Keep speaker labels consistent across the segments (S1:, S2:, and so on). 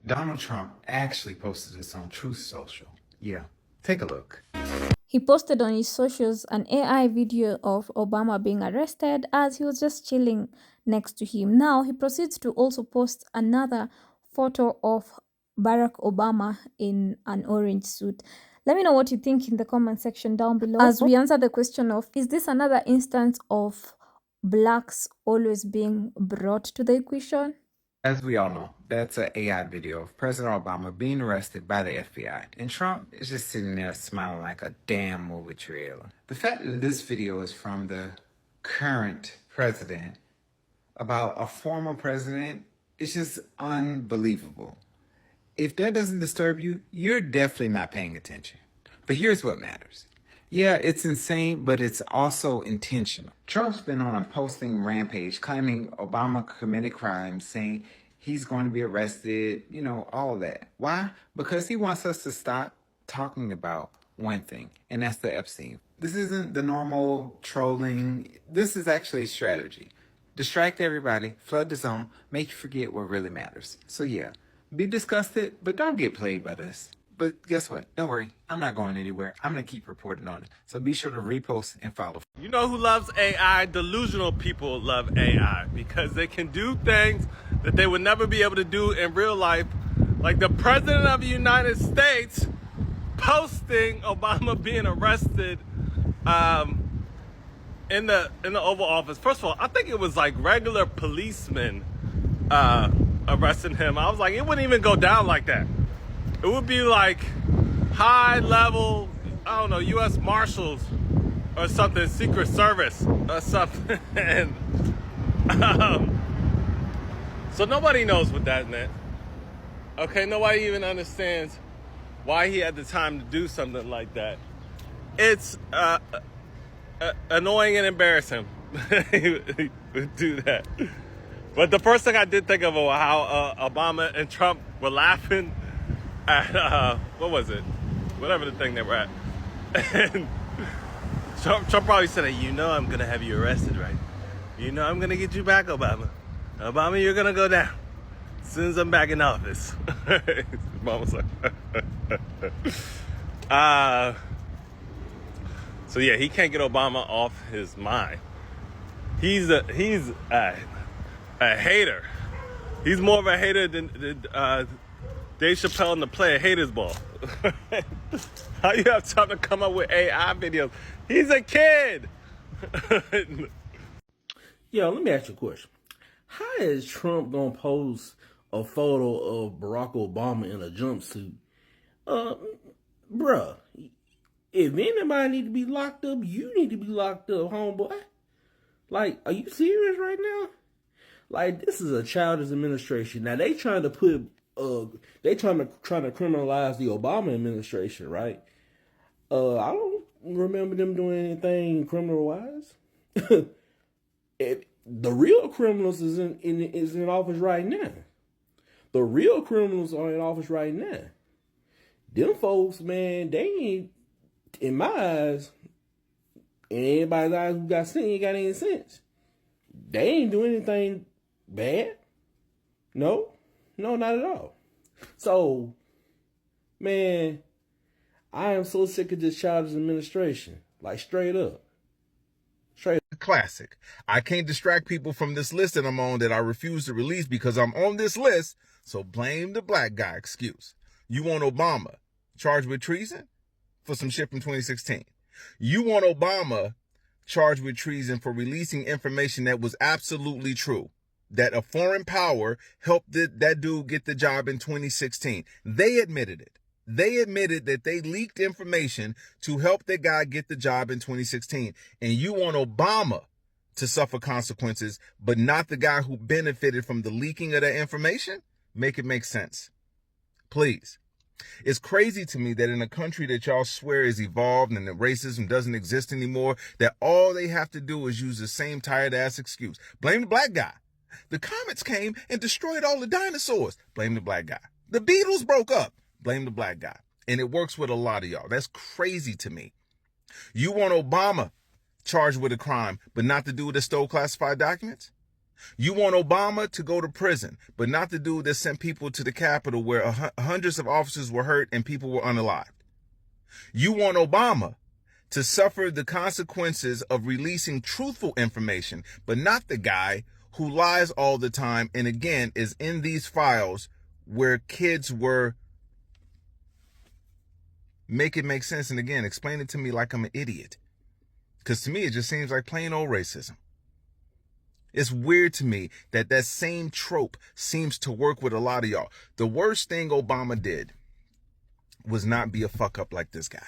S1: Donald Trump actually posted this on Truth Social. Yeah, take a look.
S2: He posted on his socials an AI video of Obama being arrested as he was just chilling next to him. Now, he proceeds to also post another photo of Barack Obama in an orange suit. Let me know what you think in the comment section down below as we answer the question of, is this another instance of blacks always being brought to the equation?
S1: As we all know, that's an AI video of President Obama being arrested by the FBI, and Trump is just sitting there smiling like a damn movie trailer. The fact that this video is from the current president about a former president is just unbelievable. If that doesn't disturb you, you're definitely not paying attention. But here's what matters. Yeah, it's insane, but it's also intentional. Trump's been on a posting rampage claiming Obama committed crimes, saying he's going to be arrested, all of that. Why? Because he wants us to stop talking about one thing, and that's the Epstein. This isn't the normal trolling. This is actually a strategy. Distract everybody, flood the zone, make you forget what really matters. So yeah, be disgusted, but don't get played by this. But guess what? Don't worry. I'm not going anywhere. I'm going to keep reporting on it. So be sure to repost and follow.
S3: You know who loves AI? Delusional people love AI because they can do things that they would never be able to do in real life. Like the President of the United States posting Obama being arrested in the Oval Office. First of all, I think it was like regular policemen arresting him. I was like, it wouldn't even go down like that. It would be like high level, I don't know, U.S. Marshals or something, Secret Service or something. So nobody knows what that meant. Okay, nobody even understands why he had the time to do something like that. It's annoying and embarrassing. He would do that. But the first thing I did think of was how Obama and Trump were laughing at, what was it? Whatever the thing they were at. And Trump probably said, I'm going to have you arrested, right? I'm going to get you back, Obama. Obama, you're going to go down as soon as I'm back in office. Obama's like, so yeah, he can't get Obama off his mind. He's a hater. He's more of a hater than Dave Chappelle in the play Haters Ball. How you have time to come up with AI videos? He's a kid.
S4: Yo, let me ask you a question. How is Trump gonna post a photo of Barack Obama in a jumpsuit? Bruh, if anybody need to be locked up, you need to be locked up, homeboy. Like, are you serious right now? Like, this is a childish administration. Now they trying to put they trying to criminalize the Obama administration, right? I don't remember them doing anything criminal wise. The real criminals is in office right now. The real criminals are in office right now. Them folks, man, they ain't, in my eyes, and anybody's eyes who got seen ain't got any sense. They ain't doing anything bad. No, not at all. So, man, I am so sick of this childish administration. Like, straight up.
S5: Classic. I can't distract people from this list that I'm on that I refuse to release because I'm on this list, so blame the black guy excuse. You want Obama charged with treason for some shit from 2016. You want Obama charged with treason for releasing information that was absolutely true, that a foreign power helped that dude get the job in 2016. They admitted it. They admitted that they leaked information to help the guy get the job in 2016. And you want Obama to suffer consequences, but not the guy who benefited from the leaking of that information? Make it make sense. Please. It's crazy to me that in a country that y'all swear is evolved and that racism doesn't exist anymore, that all they have to do is use the same tired ass excuse. Blame the black guy. The comets came and destroyed all the dinosaurs. Blame the black guy. The Beatles broke up. Blame the black guy. And it works with a lot of y'all. That's crazy to me. You want Obama charged with a crime, but not the dude that stole classified documents? You want Obama to go to prison, but not the dude that sent people to the Capitol where hundreds of officers were hurt and people were unalived. You want Obama to suffer the consequences of releasing truthful information, but not the guy who lies all the time and again is in these files where kids were. Make it make sense, and again, explain it to me like I'm an idiot. Because to me, it just seems like plain old racism. It's weird to me that that same trope seems to work with a lot of y'all. The worst thing Obama did was not be a fuck up like this guy.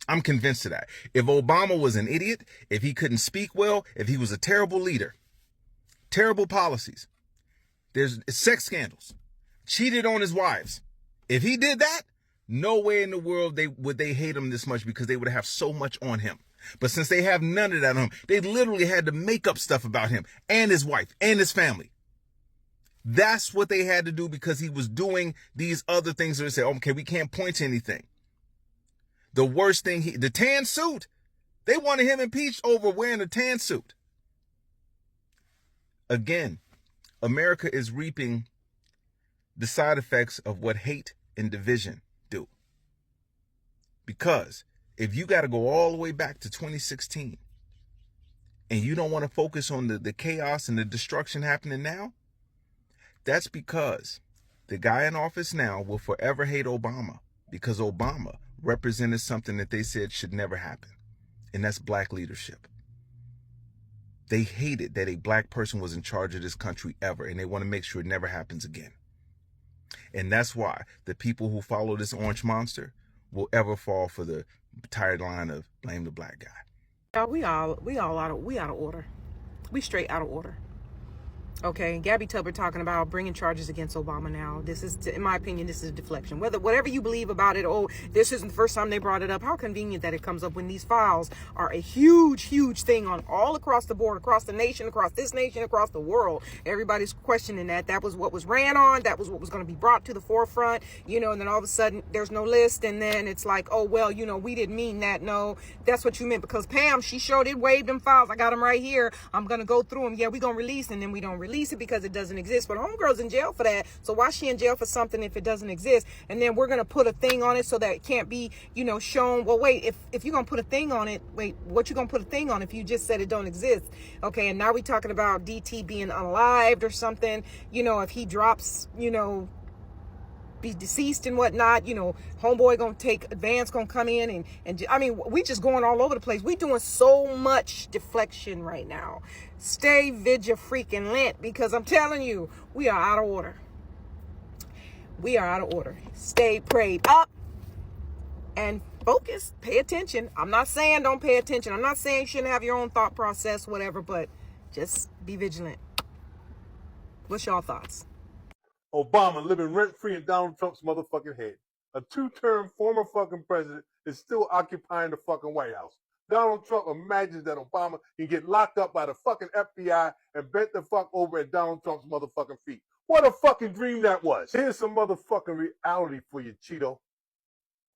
S5: I'm convinced of that. If Obama was an idiot, if he couldn't speak well, if he was a terrible leader, terrible policies, there's sex scandals, cheated on his wives. If he did that, no way in the world would they hate him this much, because they would have so much on him. But since they have none of that on him, they literally had to make up stuff about him and his wife and his family. That's what they had to do, because he was doing these other things that they say, okay, we can't point to anything. The worst thing, the tan suit, they wanted him impeached over wearing a tan suit. Again, America is reaping the side effects of what hate and division do. Because if you got to go all the way back to 2016 and you don't want to focus on the chaos and the destruction happening now, that's because the guy in office now will forever hate Obama, because Obama represented something that they said should never happen, and that's black leadership. They hated that a black person was in charge of this country ever, and they want to make sure it never happens again. And that's why the people who follow this orange monster will ever fall for the tired line of blame the black guy.
S6: We all out of order. We straight out of order. Okay, Gabby Tubber talking about bringing charges against Obama now. This is, in my opinion, this is deflection. Whatever you believe about it, this isn't the first time they brought it up. How convenient that it comes up when these files are a huge, huge thing on all across the board, across the nation, across this nation, across the world. Everybody's questioning that. That was what was ran on. That was what was going to be brought to the forefront, and then all of a sudden there's no list. And then it's like, oh, well, we didn't mean that. No, that's what you meant, because Pam, she sure did waive them files. I got them right here. I'm going to go through them. Yeah, we're going to release, and then we don't release it because it doesn't exist. But homegirl's in jail for that. So why is she in jail for something if it doesn't exist? And then we're going to put a thing on it so that it can't be, shown. Well, wait, if you're going to put a thing on it, wait, what you going to put a thing on if you just said it don't exist? Okay, and now we talking about DT being unalived or something, if he drops, be deceased and whatnot, homeboy gonna take advance, gonna come in and I mean, we just going all over the place. We doing so much deflection right now. Stay freaking lent, because I'm telling you, we are out of order. We are out of order. Stay prayed up and focus. Pay attention. I'm not saying don't pay attention. I'm not saying you shouldn't have your own thought process, whatever, but just be vigilant. What's y'all thoughts?
S7: Obama living rent-free in Donald Trump's motherfucking head. A two-term former fucking president is still occupying the fucking White House. Donald Trump imagines that Obama can get locked up by the fucking FBI and bent the fuck over at Donald Trump's motherfucking feet. What a fucking dream that was. Here's some motherfucking reality for you, Cheeto.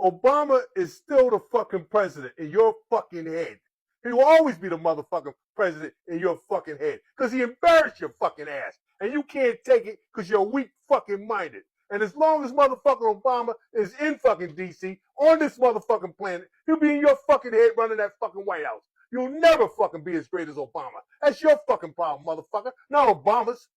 S7: Obama is still the fucking president in your fucking head. He will always be the motherfucking president in your fucking head, because he embarrassed your fucking ass. And you can't take it because you're weak fucking minded. And as long as motherfucking Obama is in fucking DC, on this motherfucking planet, he'll be in your fucking head running that fucking White House. You'll never fucking be as great as Obama. That's your fucking problem, motherfucker. Not Obama's.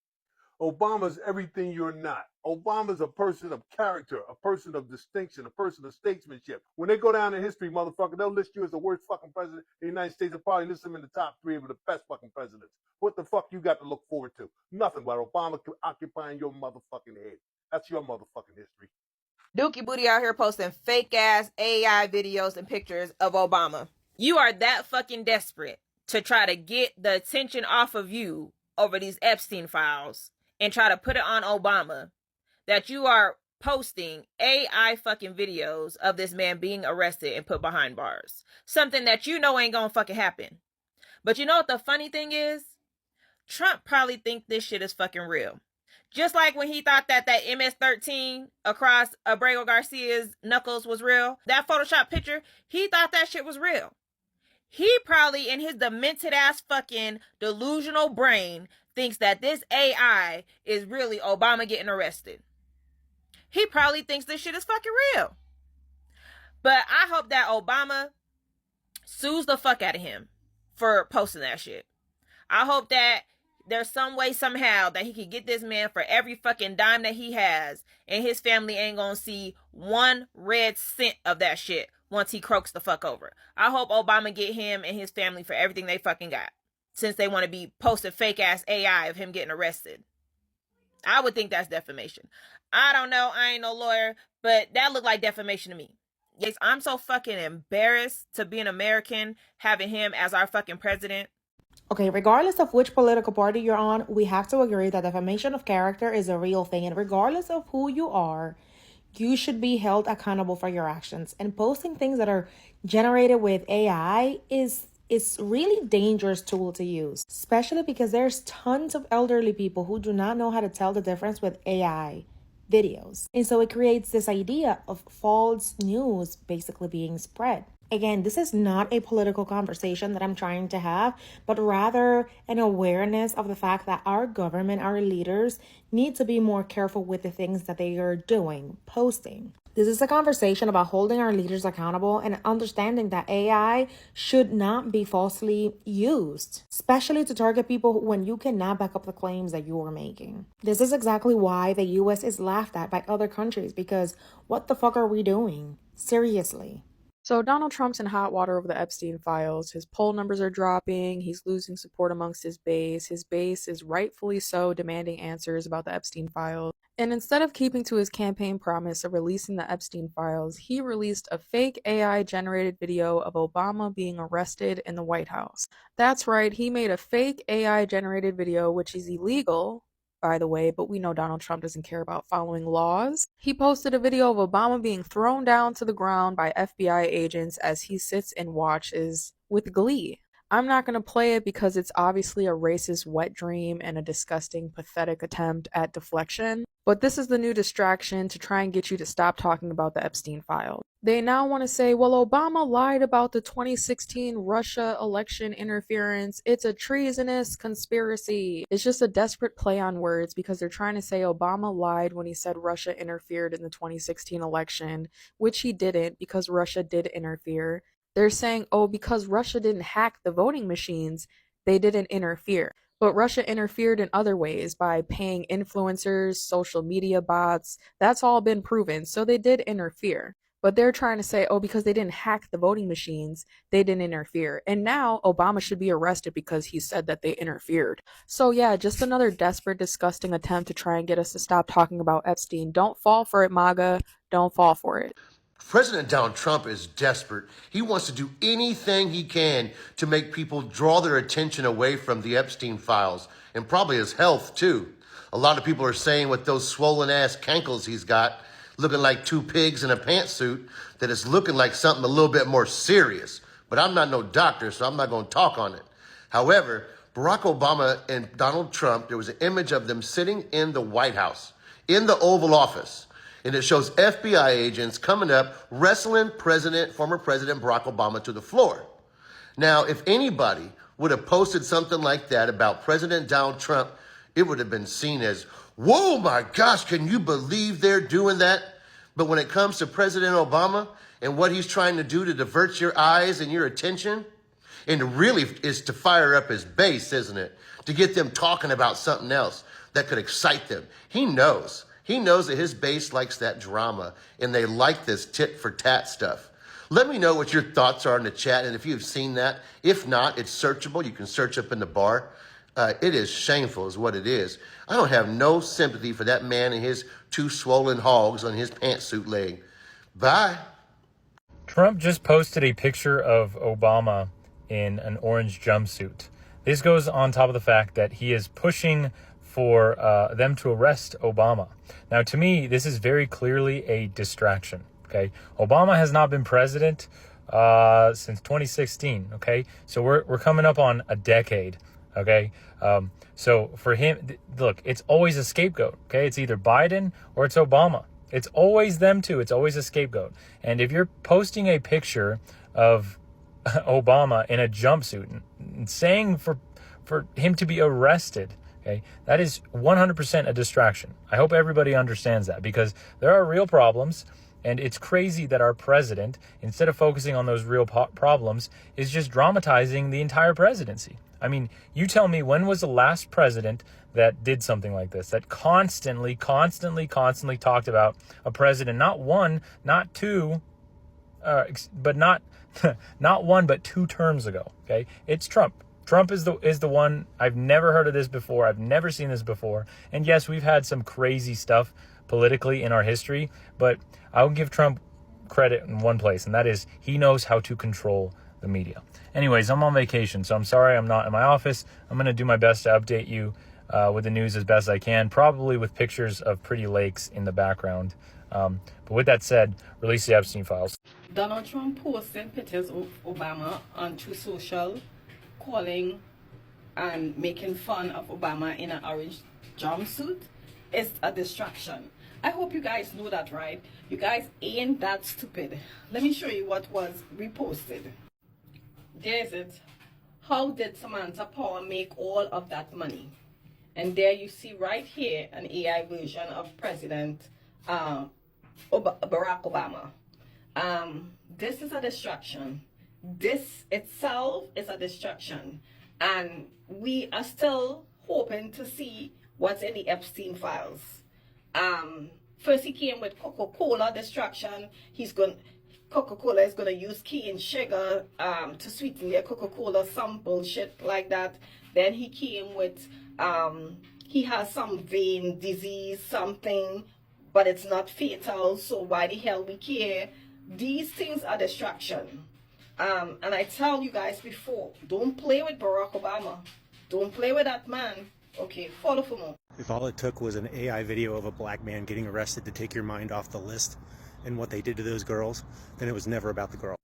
S7: Obama's everything you're not. Obama's a person of character, a person of distinction, a person of statesmanship. When they go down in history, motherfucker, they'll list you as the worst fucking president in the United States. They'll probably list him in the top 3 of the best fucking presidents. What the fuck you got to look forward to? Nothing but Obama occupying your motherfucking head. That's your motherfucking history.
S6: Dookie Booty out here posting fake ass AI videos and pictures of Obama. You are that fucking desperate to try to get the attention off of you over these Epstein files and try to put it on Obama, that you are posting AI fucking videos of this man being arrested and put behind bars. Something that you know ain't gonna fucking happen. But you know what the funny thing is? Trump probably think this shit is fucking real. Just like when he thought that MS-13 across Abrego Garcia's knuckles was real, that Photoshop picture, he thought that shit was real. He probably, in his demented ass fucking delusional brain, thinks that this AI is really Obama getting arrested. He probably thinks this shit is fucking real. But I hope that Obama sues the fuck out of him for posting that shit. I hope that there's some way, somehow, that he can get this man for every fucking dime that he has, and his family ain't gonna see 1 red cent of that shit once he croaks the fuck over. I hope Obama get him and his family for everything they fucking got, since they want to be posting fake ass AI of him getting arrested. I would think that's defamation. I don't know. I ain't no lawyer, but that looked like defamation to me. Yes, I'm so fucking embarrassed to be an American having him as our fucking president.
S8: Okay, regardless of which political party you're on, we have to agree that defamation of character is a real thing. And regardless of who you are, you should be held accountable for your actions. And posting things that are generated with AI is really dangerous tool to use, especially because there's tons of elderly people who do not know how to tell the difference with AI videos. And so it creates this idea of false news basically being spread. Again, this is not a political conversation that I'm trying to have, but rather an awareness of the fact that our government, our leaders need to be more careful with the things that they are doing, posting. This is a conversation about holding our leaders accountable and understanding that AI should not be falsely used, especially to target people when you cannot back up the claims that you are making. This is exactly why the US is laughed at by other countries, because what the fuck are we doing? Seriously.
S9: So Donald Trump's in hot water over the Epstein files. His poll numbers are dropping. He's losing support amongst his base. His base is rightfully so demanding answers about the Epstein files. And instead of keeping to his campaign promise of releasing the Epstein files, he released a fake AI-generated video of Obama being arrested in the White House. That's right, he made a fake AI-generated video, which is illegal, by the way, but we know Donald Trump doesn't care about following laws. He posted a video of Obama being thrown down to the ground by FBI agents as he sits and watches with glee. I'm not going to play it because it's obviously a racist wet dream and a disgusting, pathetic attempt at deflection. But this is the new distraction to try and get you to stop talking about the Epstein files. They now want to say, well, Obama lied about the 2016 Russia election interference. It's a treasonous conspiracy. It's just a desperate play on words because they're trying to say Obama lied when he said Russia interfered in the 2016 election, which he didn't because Russia did interfere. They're saying, oh, because Russia didn't hack the voting machines, they didn't interfere. But Russia interfered in other ways by paying influencers, social media bots. That's all been proven. So they did interfere. But they're trying to say, oh, because they didn't hack the voting machines, they didn't interfere. And now Obama should be arrested because he said that they interfered. So yeah, just another desperate, disgusting attempt to try and get us to stop talking about Epstein. Don't fall for it, MAGA. Don't fall for it.
S10: President Donald Trump is desperate. He wants to do anything he can to make people draw their attention away from the Epstein files and probably his health too. A lot of people are saying with those swollen ass cankles he's got, looking like 2 pigs in a pantsuit, that it's looking like something a little bit more serious. But I'm not no doctor, so I'm not going to talk on it. However, Barack Obama and Donald Trump, there was an image of them sitting in the White House, in the Oval Office. And it shows FBI agents coming up, wrestling former President Barack Obama to the floor. Now, if anybody would have posted something like that about President Donald Trump, it would have been seen as, whoa, my gosh, can you believe they're doing that? But when it comes to President Obama and what he's trying to do to divert your eyes and your attention, and really is to fire up his base, isn't it? To get them talking about something else that could excite them. He knows. He knows that his base likes that drama, and they like this tit-for-tat stuff. Let me know what your thoughts are in the chat, and if you've seen that. If not, it's searchable. You can search up in the bar. It is shameful is what it is. I don't have no sympathy for that man and his 2 swollen hogs on his pantsuit leg. Bye.
S11: Trump just posted a picture of Obama in an orange jumpsuit. This goes on top of the fact that he is pushing for them to arrest Obama. Now, to me, this is very clearly a distraction, okay? Obama has not been president since 2016, okay? So we're coming up on a decade, okay? So for him, look, it's always a scapegoat, okay? It's either Biden or it's Obama. It's always them two. It's always a scapegoat. And if you're posting a picture of Obama in a jumpsuit and saying for him to be arrested Okay, that is 100% a distraction. I hope everybody understands that, because there are real problems, and it's crazy that our president, instead of focusing on those real problems, is just dramatizing the entire presidency. I mean, you tell me, when was the last president that did something like this, that constantly talked about a president, not one, not two, but not not one, but 2 terms ago. Okay, it's Trump. Trump is the one. I've never heard of this before. I've never seen this before. And yes, we've had some crazy stuff politically in our history, but I'll give Trump credit in one place, and that is he knows how to control the media. Anyways, I'm on vacation, so I'm sorry I'm not in my office. I'm going to do my best to update you with the news as best I can, probably with pictures of pretty lakes in the background. But with that said, release the Epstein files.
S12: Donald Trump posted pictures of Obama on True Social, calling and making fun of Obama in an orange jumpsuit. Is a distraction. I hope you guys know that, right? You guys ain't that stupid. Let me show you what was reposted. There's it. How did Samantha Power make all of that money? And there you see right here an AI version of President Barack Obama. This is a distraction. This itself is a distraction. And we are still hoping to see what's in the Epstein files. First he came with Coca-Cola distraction. Coca-Cola is gonna use cane sugar to sweeten their Coca-Cola, some bullshit like that. Then he came with he has some vein disease, something, but it's not fatal, so why the hell we care? These things are distraction. And I tell you guys before, don't play with Barack Obama. Don't play with that man. Okay, follow for more.
S13: If all it took was an AI video of a black man getting arrested to take your mind off the list and what they did to those girls, then it was never about the girl.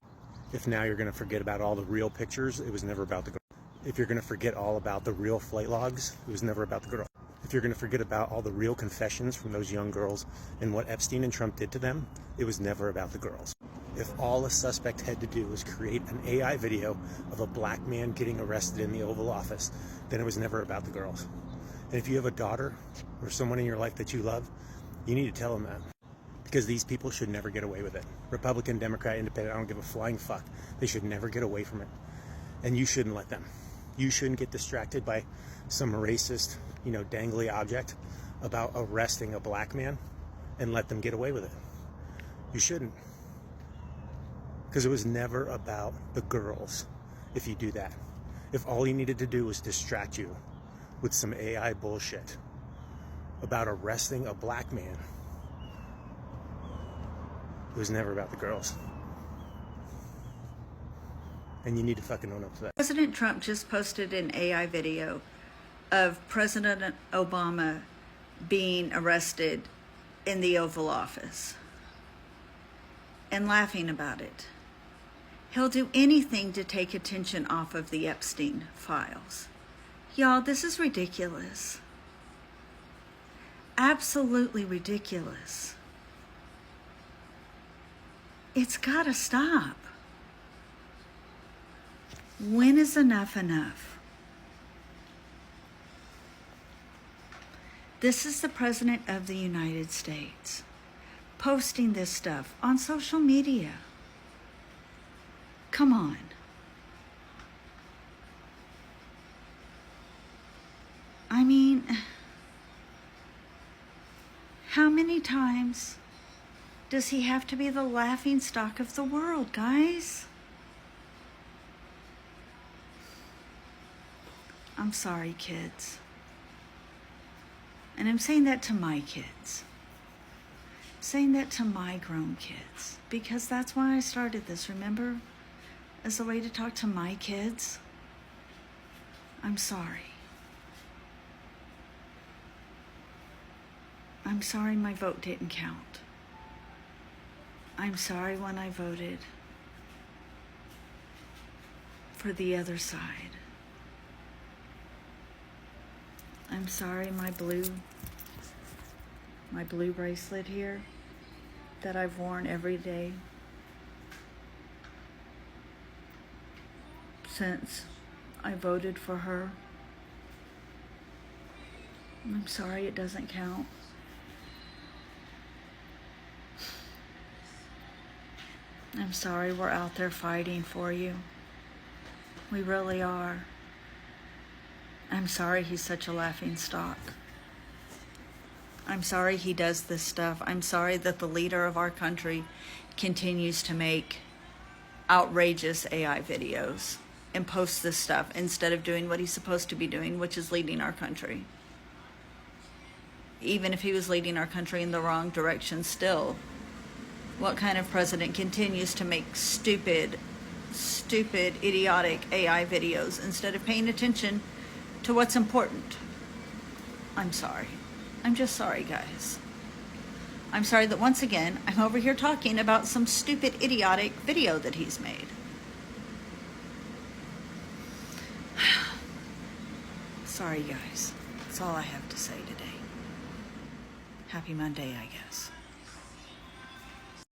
S13: If now you're going to forget about all the real pictures, it was never about the girl. If you're going to forget all about the real flight logs, it was never about the girl. If you're going to forget about all the real confessions from those young girls and what Epstein and Trump did to them, it was never about the girls. If all a suspect had to do was create an AI video of a black man getting arrested in the Oval Office, then it was never about the girls. And if you have a daughter or someone in your life that you love, you need to tell them that. Because these people should never get away with it. Republican, Democrat, Independent, I don't give a flying fuck. They should never get away from it. And you shouldn't let them. You shouldn't get distracted by some racist, dangly object about arresting a black man and let them get away with it. You shouldn't. Because it was never about the girls if you do that. If all you needed to do was distract you with some AI bullshit about arresting a black man, it was never about the girls. And you need to fucking own up to that.
S14: President Trump just posted an AI video of President Obama being arrested in the Oval Office and laughing about it. He'll do anything to take attention off of the Epstein files. Y'all, this is ridiculous. Absolutely ridiculous. It's gotta stop. When is enough enough? This is the President of the United States posting this stuff on social media. Come on. I mean, how many times does he have to be the laughing stock of the world, guys? I'm sorry, kids. And I'm saying that to my kids. I'm saying that to my grown kids. Because that's why I started this, remember? As a way to talk to my kids. I'm sorry. I'm sorry my vote didn't count. I'm sorry when I voted for the other side. I'm sorry my blue bracelet here that I've worn every day since I voted for her I'm sorry it doesn't count. I'm sorry we're out there fighting for you. We really are. I'm sorry he's such a laughing stock. I'm sorry he does this stuff. I'm sorry that the leader of our country continues to make outrageous AI videos and post this stuff instead of doing what he's supposed to be doing, which is leading our country. Even if he was leading our country in the wrong direction still, what kind of president continues to make stupid, idiotic AI videos instead of paying attention to what's important? I'm sorry. I'm just sorry, guys. I'm sorry that once again, I'm over here talking about some stupid, idiotic video that he's made. Sorry, guys. That's all I have to say today. Happy Monday, I guess.